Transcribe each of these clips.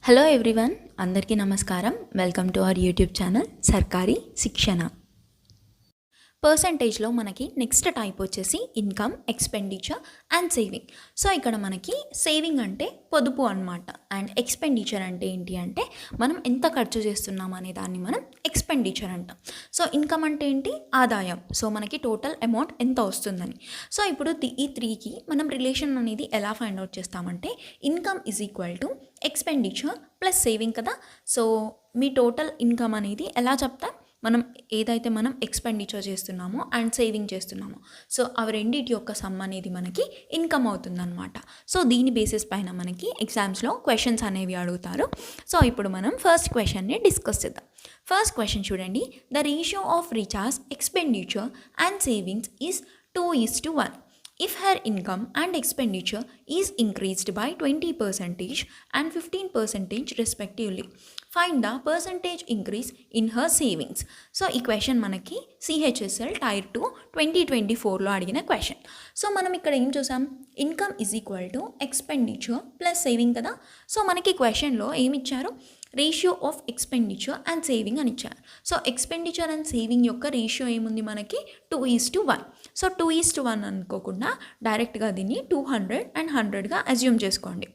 Hello everyone, అందరికీ నమస్కారం. Welcome to our YouTube channel సర్కారీ శిక్షణ. పర్సంటేజ్లో మనకి నెక్స్ట్ టైప్ వచ్చేసి income, expenditure and saving. So ఇక్కడ మనకి సేవింగ్ అంటే పొదుపు అన్నమాట, అండ్ ఎక్స్పెండిచర్ అంటే ఏంటి అంటే మనం ఎంత ఖర్చు చేస్తున్నాం అనే దాన్ని మనం ఎక్స్పెండిచర్ అంటాం. సో ఇన్కమ్ అంటే ఏంటి? ఆదాయం. సో మనకి టోటల్ అమౌంట్ ఎంత వస్తుందని. సో ఇప్పుడు ఈ త్రీకి మనం రిలేషన్ అనేది ఎలా ఫైండ్ అవుట్ చేస్తామంటే income is equal to expenditure plus saving కదా. సో మీ టోటల్ ఇన్కమ్ అనేది ఎలా చెప్తాం? మనం ఏదైతే మనం ఎక్స్పెండిచర్ చేస్తున్నామో అండ్ సేవింగ్ చేస్తున్నామో, సో అవి రెండింటి యొక్క సమ్ అనేది మనకి ఇన్కమ్ అవుతుందన్నమాట. సో దీని బేసిస్ పైన మనకి ఎగ్జామ్స్లో క్వశ్చన్స్ అనేవి అడుగుతారు. సో ఇప్పుడు మనం ఫస్ట్ క్వశ్చన్ని డిస్కస్ చేద్దాం. ఫస్ట్ క్వశ్చన్ చూడండి. The ratio of recharge, expenditure and savings is 2:1. If her income and expenditure is increased by 20% and 15% respectively, find the percentage increase in her savings. So ఈ question మనకి CHSL tyre 2 2024లో అడిగిన question. So మనం ఇక్కడ ఏం చూసాం? Income is equal to expenditure plus saving కదా. So మనకి క్వశ్చన్లో ఏమి ఇచ్చారు? Ratio of expenditure and saving అని ఇచ్చారు. సో ఎక్స్పెండిచర్ అండ్ సేవింగ్ యొక్క రేషియో ఏముంది మనకి? 2:1. సో 2:1 అనుకోకుండా డైరెక్ట్గా దీన్ని 200 and 100గా అజ్యూమ్ చేసుకోండి.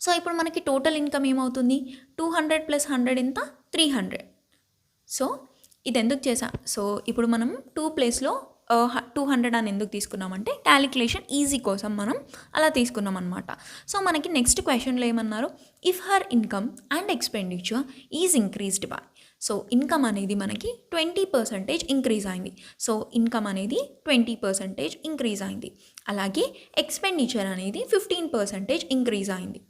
సో ఇప్పుడు మనకి టోటల్ ఇన్కమ్ ఏమవుతుంది? 200 + 100 ఎంత? 300. సో ఇది ఎందుకు చేసా? సో ఇప్పుడు మనం 2 ప్లేస్లో 200 అని ఎందుకు తీసుకున్నామంటే క్యాలిక్యులేషన్ ఈజీ కోసం మనం అలా తీసుకున్నాం అనమాట. సో మనకి నెక్స్ట్ క్వశ్చన్లో ఏమన్నారు? If her income and expenditure is increased by. So income అనేది మనకి 20% ఇంక్రీజ్ అయింది. సో ఇన్కమ్ అనేది 20% ఇంక్రీజ్ అయింది. అలాగే ఎక్స్పెండిచర్ అనేది 15% ఇంక్రీజ్ అయింది.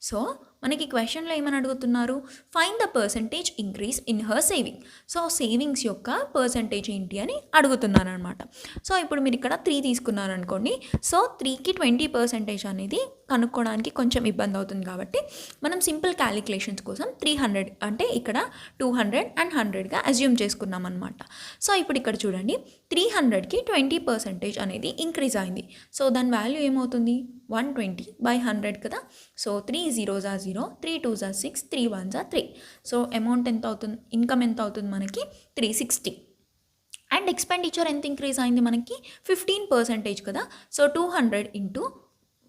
సో మనకి క్వశ్చన్లో ఏమని అడుగుతున్నారు? Find the percentage increase in her saving. So savings యొక్క పర్సంటేజ్ ఏంటి అని అడుగుతున్నారు అనమాట. సో ఇప్పుడు మీరు ఇక్కడ 3 తీసుకున్నారనుకోండి. సో 3కి 20% అనేది కనుక్కోవడానికి కొంచెం ఇబ్బంది అవుతుంది కాబట్టి మనం సింపుల్ క్యాలిక్యులేషన్స్ కోసం 300 అంటే ఇక్కడ 200 and 100గా అజ్యూమ్ చేసుకున్నాం అనమాట. సో ఇప్పుడు ఇక్కడ చూడండి, 300కి 20% అనేది ఇంక్రీజ్ అయింది. సో దాని వాల్యూ ఏమవుతుంది? 120/100 కదా. So 3 0s are 0, 3 2s are 6, 3 1s are 3. So amount ఎంత అవుతుంది? ఇన్కమ్ ఎంత అవుతుంది మనకి? 360. అండ్ ఎక్స్పెండిచర్ ఎంత ఇంక్రీజ్ అయింది మనకి? 15% కదా. సో 200 ×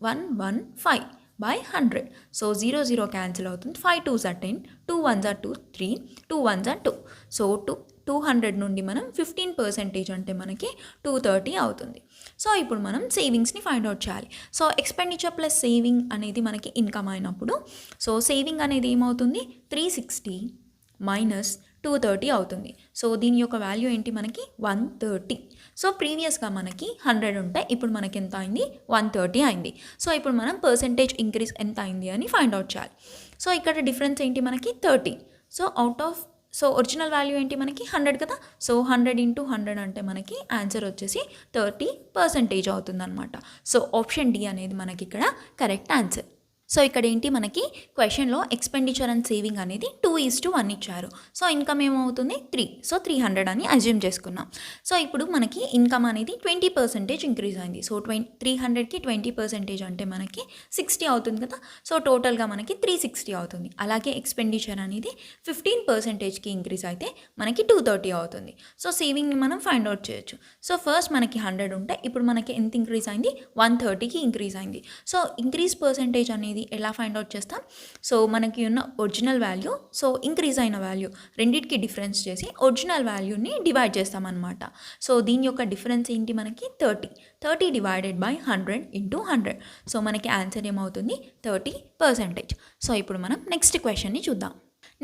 115/100. సో 0 0 క్యాన్సిల్ అవుతుంది. 5 2s are 10, 2 1s are 2, 3, 2 1s are 2. So 200 నుండి మనం 15% అంటే మనకి 230 అవుతుంది. సో ఇప్పుడు మనం సేవింగ్స్ని ఫైండ్ అవుట్ చేయాలి. సో ఎక్స్పెండిచర్ ప్లస్ సేవింగ్ అనేది మనకి ఇన్కమ్ అయినప్పుడు సో సేవింగ్ అనేది ఏమవుతుంది? 360 - 230 అవుతుంది. సో దీని యొక్క వాల్యూ ఏంటి మనకి? 130. సో ప్రీవియస్గా మనకి 100 ఉంటే ఇప్పుడు మనకి ఎంత అయింది? 130 అయింది. సో ఇప్పుడు మనం పర్సంటేజ్ ఇంక్రీజ్ ఎంత అయింది అని ఫైండ్ అవుట్ చేయాలి. సో ఇక్కడ డిఫరెన్స్ ఏంటి మనకి? 30. సో ఒరిజినల్ వాల్యూ ఏంటి మనకి? 100 కదా. సో 100 × 100 అంటే మనకి ఆన్సర్ వచ్చేసి 30% అవుతుందన్నమాట. సో ఆప్షన్ డి అనేది మనకి ఇక్కడ కరెక్ట్ ఆన్సర్. సో ఇక్కడ ఏంటి మనకి క్వశ్చన్లో ఎక్స్పెండిచర్ అండ్ సేవింగ్ అనేది 2:1 ఇచ్చారు. సో ఇన్కమ్ ఏమవుతుంది? 3. సో 300 అని అజ్యూమ్ చేసుకున్నాం. సో ఇప్పుడు మనకి ఇన్కమ్ అనేది 20% ఇంక్రీజ్ అయింది. సో 300కి 20% అంటే మనకి 60 అవుతుంది కదా. సో టోటల్గా మనకి 360 అవుతుంది. అలాగే ఎక్స్పెండిచర్ అనేది 15%కి ఇంక్రీజ్ అయితే మనకి 230 అవుతుంది. సో సేవింగ్ని మనం ఫైండ్ అవుట్ చేయొచ్చు. సో ఫస్ట్ మనకి 100 ఉంటే ఇప్పుడు మనకి ఎంత ఇంక్రీజ్ అయింది? 130కి ఇంక్రీజ్ అయింది. సో ఇంక్రీజ్ పర్సంటేజ్ అనేది ఎలా ఫైండ్ అవుట్ చేస్తాం? సో మనకి ఉన్న ఒరిజినల్ వాల్యూ, సో ఇంక్రీజ్ అయిన వాల్యూ రెండింటికి డిఫరెన్స్ చేసి ఒరిజినల్ వాల్యూని డివైడ్ చేస్తామన్నమాట. సో దీని యొక్క డిఫరెన్స్ ఏంటి మనకి? 30 /100 × 100. సో మనకి ఆన్సర్ ఏమవుతుంది? 30%. సో ఇప్పుడు మనం నెక్స్ట్ క్వశ్చన్ని చూద్దాం.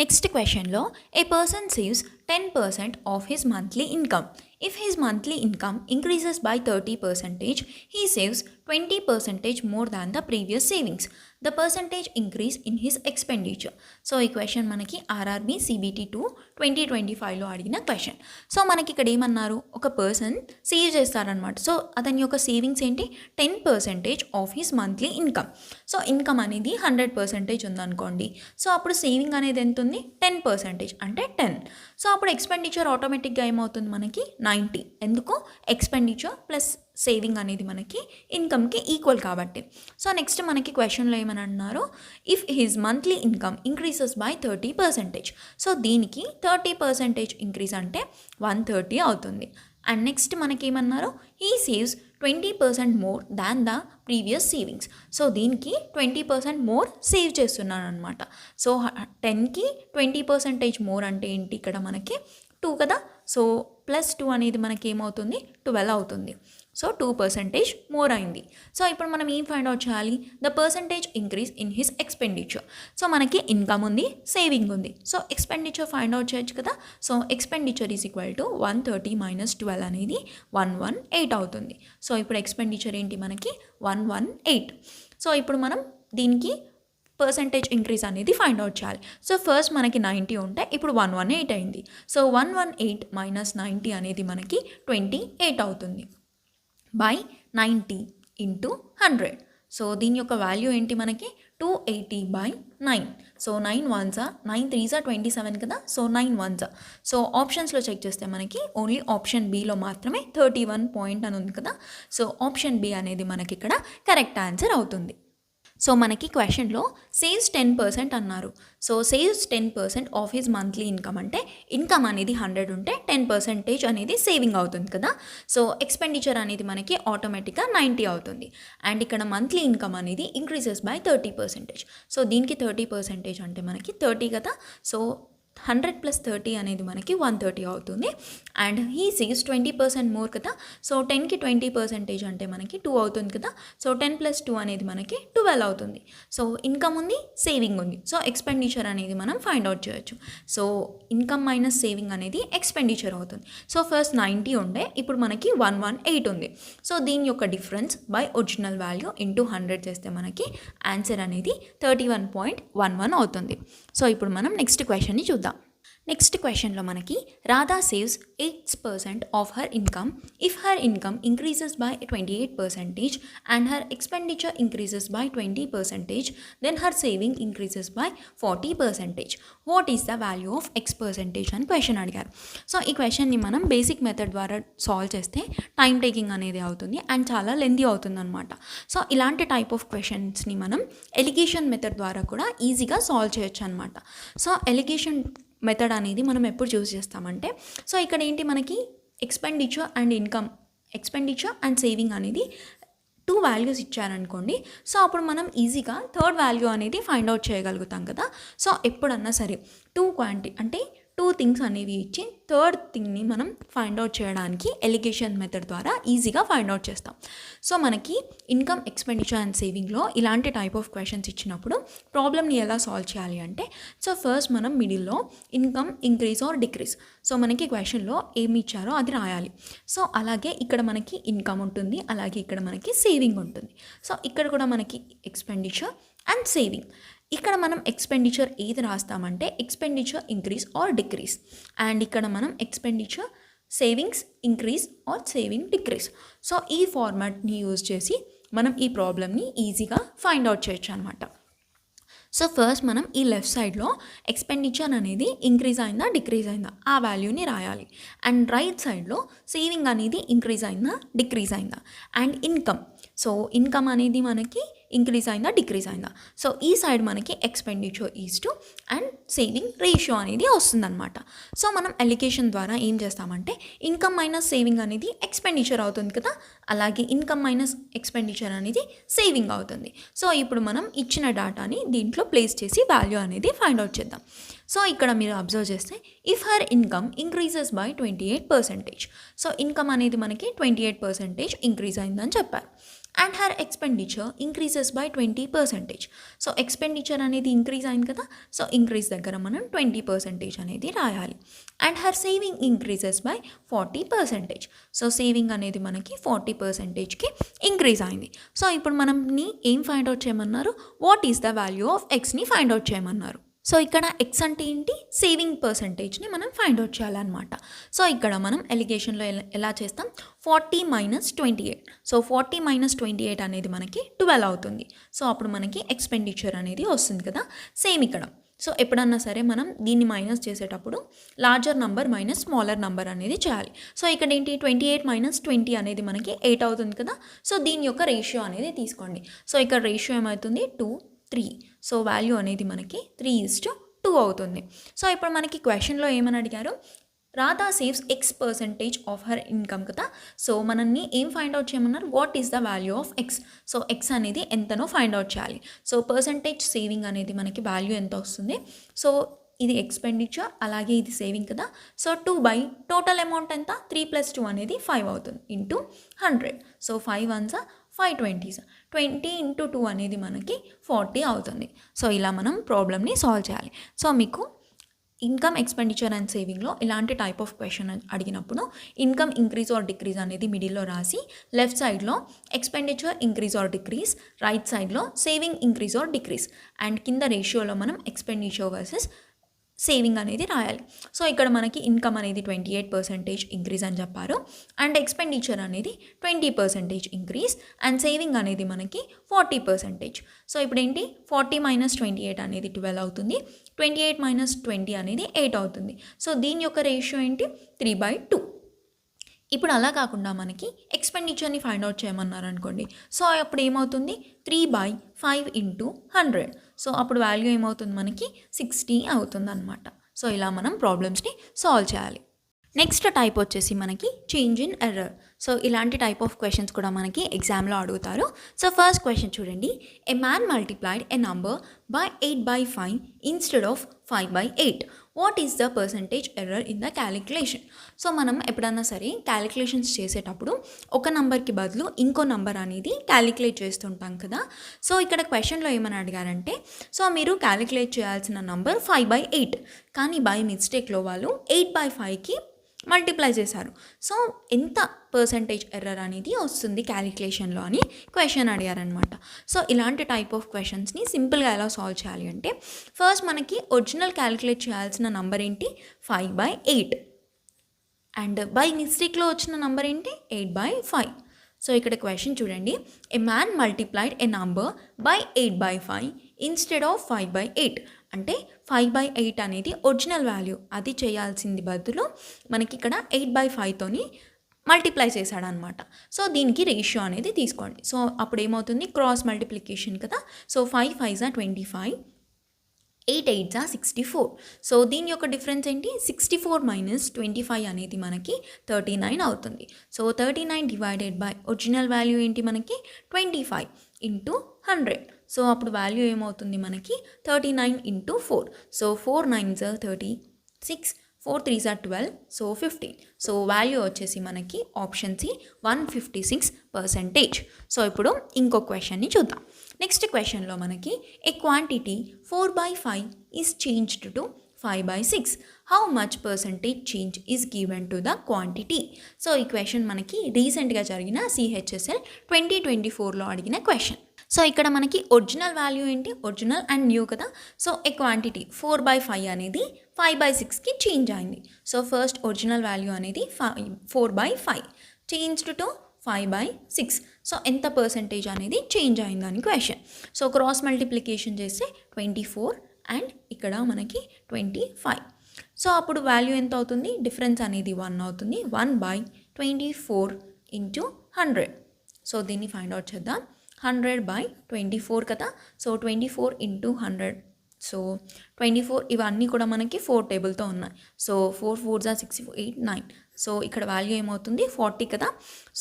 నెక్స్ట్ క్వశ్చన్లో a person saves 10% of his monthly income. If his monthly income increases by 30%, he saves 20% more than the previous savings. The percentage increase in his expenditure. So ఈ question మనకి RRB CBT 2 2025లో అడిగిన question. So మనకి ఇక్కడ ఏమన్నారు? ఒక person save చేస్తారనమాట. So అతని యొక్క సేవింగ్స్ ఏంటి? 10% of his monthly income. So income అనేది 100% ఉందనుకోండి. సో అప్పుడు సేవింగ్ అనేది ఎంత ఉంది? 10% అంటే 10. సో అప్పుడు ఎక్స్పెండిచర్ ఆటోమేటిక్గా ఏమవుతుంది మనకి 90. ఎందుకు? ఎక్స్పెండిచర్ ప్లస్ సేవింగ్ అనేది మనకి ఇన్కమ్కి ఈక్వల్ కాబట్టి. సో నెక్స్ట్ మనకి క్వశ్చన్లో ఏమని అన్నారు, if his monthly income increases by 30%. So దీనికి 30% ఇంక్రీజ్ అంటే 130 అవుతుంది. అండ్ నెక్స్ట్ మనకి ఏమన్నారు, he saves 20% more than the previous savings. So దీనికి 20% మోర్ సేవ్ చేస్తున్నాను అనమాట. సో 10కి 20% మోర్ అంటే ఏంటి, ఇక్కడ మనకి 2 కదా. సో +2 అనేది మనకి ఏమవుతుంది, 12 అవుతుంది. సో 2% మోర్ అయింది. సో ఇప్పుడు మనం ఏం ఫైండ్ అవుట్ చేయాలి, the percentage increase in his expenditure. So మనకి ఇన్కమ్ ఉంది, సేవింగ్ ఉంది. సో ఎక్స్పెండిచర్ ఫైండ్ అవుట్ చేయొచ్చు కదా. So expenditure is equal to 130 - 12 అనేది 118 అవుతుంది. సో ఇప్పుడు ఎక్స్పెండిచర్ ఏంటి మనకి 118. సో ఇప్పుడు మనం దీనికి పర్సంటేజ్ ఇంక్రీజ్ అనేది ఫైండ్ అవుట్ చేయాలి. సో ఫస్ట్ మనకి 90 ఉంటే ఇప్పుడు 118 అయింది. సో 118 - 90 అనేది మనకి 28 అవుతుంది బై 90 × 100. సో దీని యొక్క వాల్యూ ఏంటి మనకి 280/9. సో 9 1s 9 3s 27 కదా. So 9 1s. సో ఆప్షన్స్లో చెక్ చేస్తే మనకి ఓన్లీ ఆప్షన్ బిలో మాత్రమే 31 పాయింట్ అని ఉంది కదా. సో ఆప్షన్ బి అనేది మనకి ఇక్కడ కరెక్ట్ ఆన్సర్ అవుతుంది. సో మనకి క్వశ్చన్లో సేవ్స్ 10% అన్నారు. So saves 10% of his monthly income అంటే ఇన్కమ్ అనేది 100 ఉంటే 10% అనేది సేవింగ్ అవుతుంది కదా. సో ఎక్స్పెండిచర్ అనేది మనకి ఆటోమేటిక్గా 90 అవుతుంది. అండ్ ఇక్కడ మంత్లీ ఇన్కమ్ అనేది ఇంక్రీజెస్ బై 30%. సో దీనికి 30% అంటే మనకి 30 కదా. సో 100 + 30 అనేది మనకి 130 అవుతుంది. అండ్ హీ సేవ్స్ 20% మోర్ కదా. సో 10కి 20% అంటే మనకి 2 అవుతుంది కదా. సో 10 + 2 అనేది మనకి 12 అవుతుంది. సో ఇన్కమ్ ఉంది, సేవింగ్ ఉంది. సో ఎక్స్పెండిచర్ అనేది మనం ఫైండ్ అవుట్ చేయొచ్చు. సో ఇన్కమ్ మైనస్ సేవింగ్ అనేది ఎక్స్పెండిచర్ అవుతుంది. సో ఫస్ట్ 90 ఉండే, ఇప్పుడు మనకి 118 ఉంది. సో దీని యొక్క difference by original value into 100 చేస్తే మనకి ఆన్సర్ అనేది 31.11 అవుతుంది. సో ఇప్పుడు మనం నెక్స్ట్ క్వశ్చన్ని చూద్దాం. నెక్స్ట్ క్వశ్చన్లో మనకి Radha saves 8% of her income if her income increases by 28% and her expenditure increases by 20%, then her saving increases by 40%. What is the value of X% అని క్వశ్చన్ అడిగారు. సో ఈ క్వశ్చన్ని మనం బేసిక్ మెథడ్ ద్వారా సాల్వ్ చేస్తే టైం టేకింగ్ అనేది అవుతుంది అండ్ చాలా లెందీ అవుతుంది అనమాట. సో ఇలాంటి టైప్ ఆఫ్ క్వశ్చన్స్ని మనం ఎలిగేషన్ మెథడ్ ద్వారా కూడా ఈజీగా సాల్వ్ చేయొచ్చు అనమాట. సో ఎలిగేషన్ మెథడ్ అనేది మనం ఎప్పుడు చూస్ చేస్తామంటే, సో ఇక్కడ ఏంటి మనకి expenditure and income, expenditure and saving అనేది 2 వాల్యూస్ ఇచ్చారనుకోండి. సో అప్పుడు మనం ఈజీగా థర్డ్ వాల్యూ అనేది ఫైండ్ అవుట్ చేయగలుగుతాం కదా. సో ఎప్పుడన్నా సరే 2 అంటే 2 థింగ్స్ అనేవి ఇచ్చి థర్డ్ థింగ్ని మనం ఫైండ్ అవుట్ చేయడానికి ఎలిగేషన్ మెథడ్ ద్వారా ఈజీగా ఫైండ్ అవుట్ చేస్తాం. సో మనకి ఇన్కమ్, ఎక్స్పెండిచర్ అండ్ సేవింగ్లో ఇలాంటి టైప్ ఆఫ్ క్వశ్చన్స్ ఇచ్చినప్పుడు ప్రాబ్లమ్ని ఎలా సాల్వ్ చేయాలి అంటే, సో ఫస్ట్ మనం మిడిల్లో income increase or decrease, so మనకి క్వశ్చన్లో ఏమి ఇచ్చారో అది రాయాలి. సో అలాగే ఇక్కడ మనకి ఇన్కమ్ ఉంటుంది, అలాగే ఇక్కడ మనకి సేవింగ్ ఉంటుంది. సో ఇక్కడ కూడా మనకి ఎక్స్పెండిచర్ అండ్ సేవింగ్. ఇక్కడ మనం ఎక్స్పెండిచర్ ఏది రాస్తామంటే expenditure increase or decrease, and ఇక్కడ మనం expenditure savings increase or saving decrease. So ఈ ఫార్మాట్ని యూజ్ చేసి మనం ఈ ప్రాబ్లమ్ని ఈజీగా ఫైండ్ అవుట్ చేయొచ్చు అనమాట. సో ఫస్ట్ మనం ఈ లెఫ్ట్ సైడ్లో ఎక్స్పెండిచర్ అనేది ఇంక్రీజ్ అయిందా డిక్రీజ్ అయిందా ఆ వాల్యూని రాయాలి. అండ్ రైట్ సైడ్లో సేవింగ్ అనేది ఇంక్రీజ్ అయిందా డిక్రీజ్ అయిందా, అండ్ ఇన్కమ్, సో ఇన్కమ్ అనేది మనకి ఇంక్రీజ్ అయిందా డిక్రీజ్ అయిందా. సో ఈ సైడ్ మనకి expenditure is to and saving ratio అనేది వస్తుందన్నమాట. సో మనం అలికేషన్ ద్వారా ఏం చేస్తామంటే ఇన్కమ్ మైనస్ సేవింగ్ అనేది ఎక్స్పెండిచర్ అవుతుంది కదా, అలాగే ఇన్కమ్ మైనస్ ఎక్స్పెండిచర్ అనేది సేవింగ్ అవుతుంది. సో ఇప్పుడు మనం ఇచ్చిన డేటాని దీంట్లో ప్లేస్ చేసి వాల్యూ అనేది ఫైండ్ అవుట్ చేద్దాం. సో ఇక్కడ మీరు అబ్జర్వ్ చేస్తే if her income increases by 28%, so income అనేది మనకి 28% ఇంక్రీజ్ అయిందని చెప్పారు. And her expenditure increases by 20%, so expenditure అనేది ఇంక్రీజ్ అయింది కదా. సో ఇంక్రీజ్ దగ్గర మనం 20% అనేది రాయాలి. And her saving increases by 40%, so saving అనేది మనకి 40%కి ఇంక్రీజ్ అయింది. సో ఇప్పుడు మనల్ని ఏం ఫైండ్ అవుట్ చేయమన్నారు, what is the value of ఎక్స్ని ఫైండ్ అవుట్ చేయమన్నారు. సో ఇక్కడ ఎక్స్ అంటే ఏంటి, సేవింగ్ పర్సంటేజ్ని మనం ఫైండ్ అవుట్ చేయాలన్నమాట. సో ఇక్కడ మనం ఎలిగేషన్లో ఎలా చేస్తాం, 40 - 28, సో 40 - 28 అనేది మనకి 12 అవుతుంది. సో అప్పుడు మనకి ఎక్స్పెండిచర్ అనేది వస్తుంది కదా. సేమ్ ఇక్కడ సో ఎప్పుడన్నా సరే మనం దీన్ని మైనస్ చేసేటప్పుడు larger number minus smaller number అనేది చేయాలి. సో ఇక్కడ ఏంటి 28 మైనస్ 20 అనేది మనకి 8 అవుతుంది కదా. సో దీని యొక్క రేషియో అనేది తీసుకోండి. సో ఇక్కడ రేషియో ఏమవుతుంది 2, 3. సో వాల్యూ అనేది మనకి 3:2 అవుతుంది. సో ఇప్పుడు మనకి క్వశ్చన్లో ఏమని అడిగారు, Radha saves X% of her income కదా. సో మనల్ని ఏం ఫైండ్ అవుట్ చేయమన్నారు, what is the value of X. So X అనేది ఎంతనో ఫైండ్ అవుట్ చేయాలి. సో పర్సంటేజ్ సేవింగ్ అనేది మనకి వాల్యూ ఎంత వస్తుంది. సో ఇది ఎక్స్పెండిచర్, అలాగే ఇది సేవింగ్ కదా. సో 2 టోటల్ అమౌంట్ ఎంత 3 + 2 అనేది 5 అవుతుంది ఇంటూ 100. సో 5 1s 5 20s 20 × 2 అనేది మనకి 40 అవుతుంది. సో ఇలా మనం ప్రాబ్లమ్ని సాల్వ్ చేయాలి. సో మీకు ఇన్కమ్, ఎక్స్పెండిచర్ అండ్ సేవింగ్లో ఇలాంటి టైప్ ఆఫ్ క్వశ్చన్ అడిగినప్పుడు ఇన్కమ్ ఇంక్రీజ్ ఆర్ డిక్రీజ్ అనేది మిడిల్లో రాసి, లెఫ్ట్ సైడ్లో expenditure increase or decrease, right సైడ్లో saving increase or decrease, and కింద రేషియోలో మనం ఎక్స్పెండిచర్ వర్సెస్ సేవింగ్ అనేది రాయాలి. సో ఇక్కడ మనకి ఇన్కమ్ అనేది 28% ఇంక్రీజ్ అని చెప్పారు, అండ్ ఎక్స్పెండిచర్ అనేది 20% ఇంక్రీజ్, అండ్ సేవింగ్ అనేది మనకి 40%. సో ఇప్పుడు ఏంటి 40 - 28 అనేది 12 అవుతుంది, 28 - 20 అనేది 8 అవుతుంది. సో దీని యొక్క రేషియో ఏంటి 3/2. ఇప్పుడు అలా కాకుండా మనకి ఎక్స్పెండిచర్ని ఫైండ్ అవుట్ చేయమన్నారు అనుకోండి. సో అప్పుడు ఏమవుతుంది 3/5 × 100. సో అప్పుడు వాల్యూ ఏమవుతుంది మనకి 60 అవుతుంది అనమాట. సో ఇలా మనం ప్రాబ్లమ్స్ని సాల్వ్ చేయాలి. నెక్స్ట్ టైప్ వచ్చేసి మనకి చేంజ్ ఇన్ ఎర్రర్. సో ఇలాంటి టైప్ ఆఫ్ క్వశ్చన్స్ కూడా మనకి ఎగ్జామ్లో అడుగుతారు. సో ఫస్ట్ క్వశ్చన్ చూడండి, a man multiplied a number by 8/5 instead of 5/8. What is the percentage error in the calculation. So మనం ఎప్పుడన్నా సరే క్యాలిక్యులేషన్స్ చేసేటప్పుడు ఒక నంబర్కి బదులు ఇంకో నంబర్ అనేది క్యాలిక్యులేట్ చేస్తుంటాం కదా. సో ఇక్కడ క్వశ్చన్లో ఏమని అడిగారంటే, సో మీరు క్యాలిక్యులేట్ చేయాల్సిన నంబర్ 5/8, కానీ బై మిస్టేక్లో వాళ్ళు 8/5కి మల్టిప్లై చేశారు. సో ఎంత పర్సంటేజ్ ఎర్రర్ అనేది వస్తుంది క్యాలిక్యులేషన్లో అని క్వశ్చన్ అడిగారనమాట. సో ఇలాంటి టైప్ ఆఫ్ క్వశ్చన్స్ని సింపుల్గా ఎలా సాల్వ్ చేయాలి అంటే, ఫస్ట్ మనకి ఒరిజినల్ క్యాలిక్యులేట్ చేయాల్సిన నంబర్ ఏంటి 5/8, అండ్ బై మిస్టేక్లో వచ్చిన నంబర్ ఏంటి 8/5. సో ఇక్కడ క్వశ్చన్ చూడండి, a man multiplied a number by 8/5 instead of 5/8. అంటే 5/8 అనేది ఒరిజినల్ వాల్యూ, అది చేయాల్సింది బదులు మనకి ఇక్కడ 8/5తోని మల్టిప్లై చేశాడనమాట. సో దీనికి రేషియో అనేది తీసుకోండి. సో అప్పుడు ఏమవుతుంది క్రాస్ మల్టిప్లికేషన్ కదా. So 5 5s 25, 8 8s 64. సో దీని యొక్క డిఫరెన్స్ ఏంటి 64 - 25 అనేది మనకి 39 అవుతుంది. So 39 divided by original value ఏంటి మనకి 25 × 100. సో అప్పుడు వాల్యూ ఏమవుతుంది మనకి 39 × 4. So 4 9s 36, 4 3s 12, so 15. So value వచ్చేసి మనకి ఆప్షన్ సి 156%. సో ఇప్పుడు ఇంకో క్వశ్చన్ని చూద్దాం. నెక్స్ట్ క్వశ్చన్లో మనకి a quantity 4/5 is changed to 5/6. How much percentage change is given to the quantity. So ఈ క్వశ్చన్ మనకి రీసెంట్గా జరిగిన CHSL 2024లో అడిగిన క్వశ్చన్. సో ఇక్కడ మనకి ఒరిజినల్ వాల్యూ ఏంటి ఒరిజినల్ అండ్ న్యూ కదా. సో ఏ క్వాంటిటీ 4/5 అనేది 5/6కి చేంజ్ అయింది. సో ఫస్ట్ ఒరిజినల్ వాల్యూ అనేది 4/5 చేంజ్డ్ టు 5/6. సో ఎంత పర్సంటేజ్ అనేది చేంజ్ అయిందని క్వశ్చన్. సో క్రాస్ మల్టిప్లికేషన్ చేస్తే 24 అండ్ ఇక్కడ మనకి 25. సో అప్పుడు వాల్యూ ఎంత అవుతుంది డిఫరెన్స్ అనేది 1 అవుతుంది. 1/24 × 100. సో దీన్ని ఫైండ్ అవుట్ చేద్దాం. 100/24 కదా. సో 24 × 100. సో 24 ఇవన్నీ కూడా మనకి 4 టేబుల్తో ఉన్నాయి. So 4 4s 6 8 9. సో ఇక్కడ వాల్యూ ఏమవుతుంది 40 కదా.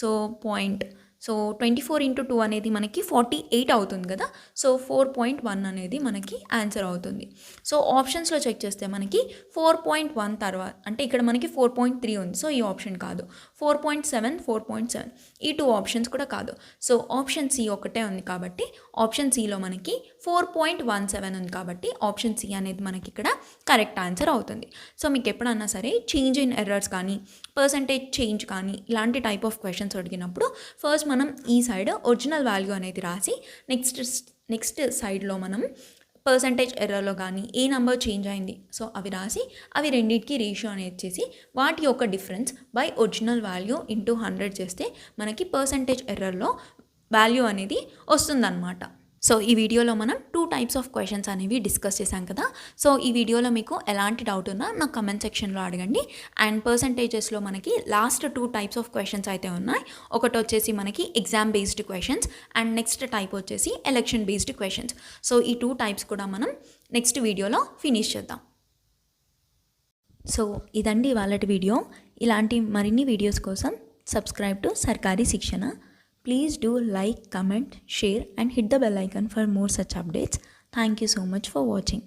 సో పాయింట్, సో 24 × 2 అనేది మనకి 48 అవుతుంది కదా. సో 4.1 అనేది మనకి ఆన్సర్ అవుతుంది. సో ఆప్షన్స్లో చెక్ చేస్తే మనకి 4.1 తర్వాత అంటే ఇక్కడ మనకి 4.3 ఉంది. సో ఈ ఆప్షన్ కాదు. 4.7 4.7 ఈ 2 ఆప్షన్స్ కూడా కాదు. సో ఆప్షన్ సి ఒకటే ఉంది కాబట్టి ఆప్షన్ సిలో మనకి 4.17 ఉంది కాబట్టి ఆప్షన్ సి అనేది మనకి ఇక్కడ కరెక్ట్ ఆన్సర్ అవుతుంది. సో మీకు ఎప్పుడన్నా సరే చేంజ్ ఇన్ ఎర్రర్స్ కానీ పర్సంటేజ్ చేంజ్ కానీ ఇలాంటి టైప్ ఆఫ్ క్వశ్చన్స్ అడిగినప్పుడు ఫస్ట్ మనం ఈ సైడ్ ఒరిజినల్ వాల్యూ అనేది రాసి నెక్స్ట్ సైడ్లో మనం పర్సంటేజ్ ఎర్రర్లో కానీ ఏ నెంబర్ చేంజ్ అయింది సో అవి రాసి అవి రెండింటికి రేషియో అనేది చేసి వాటి యొక్క డిఫరెన్స్ బై ఒరిజినల్ వాల్యూ × 100 చేస్తే మనకి పర్సంటేజ్ ఎర్రర్లో వాల్యూ అనేది వస్తుందన్నమాట. సో ఈ వీడియోలో మనం 2 టైప్స్ ఆఫ్ క్వశ్చన్స్ అనేవి డిస్కస్ చేశాం కదా. సో ఈ వీడియోలో మీకు ఎలాంటి డౌట్ ఉన్నా నాకు కమెంట్ సెక్షన్లో అడగండి. అండ్ పర్సంటేజెస్లో మనకి లాస్ట్ 2 టైప్స్ ఆఫ్ క్వశ్చన్స్ అయితే ఉన్నాయి. ఒకటి వచ్చేసి మనకి exam based questions and next type వచ్చేసి ఎలక్షన్ బేస్డ్ క్వశ్చన్స్. సో ఈ 2 టైప్స్ కూడా మనం నెక్స్ట్ వీడియోలో ఫినిష్ చేద్దాం. సో ఇదండి ఇవాళటి వీడియో. ఇలాంటి మరిన్ని వీడియోస్ కోసం సబ్స్క్రైబ్ టు సర్కారీ శిక్షణ. Please do like, comment, share and hit the bell icon for more such updates. Thank you so much for watching.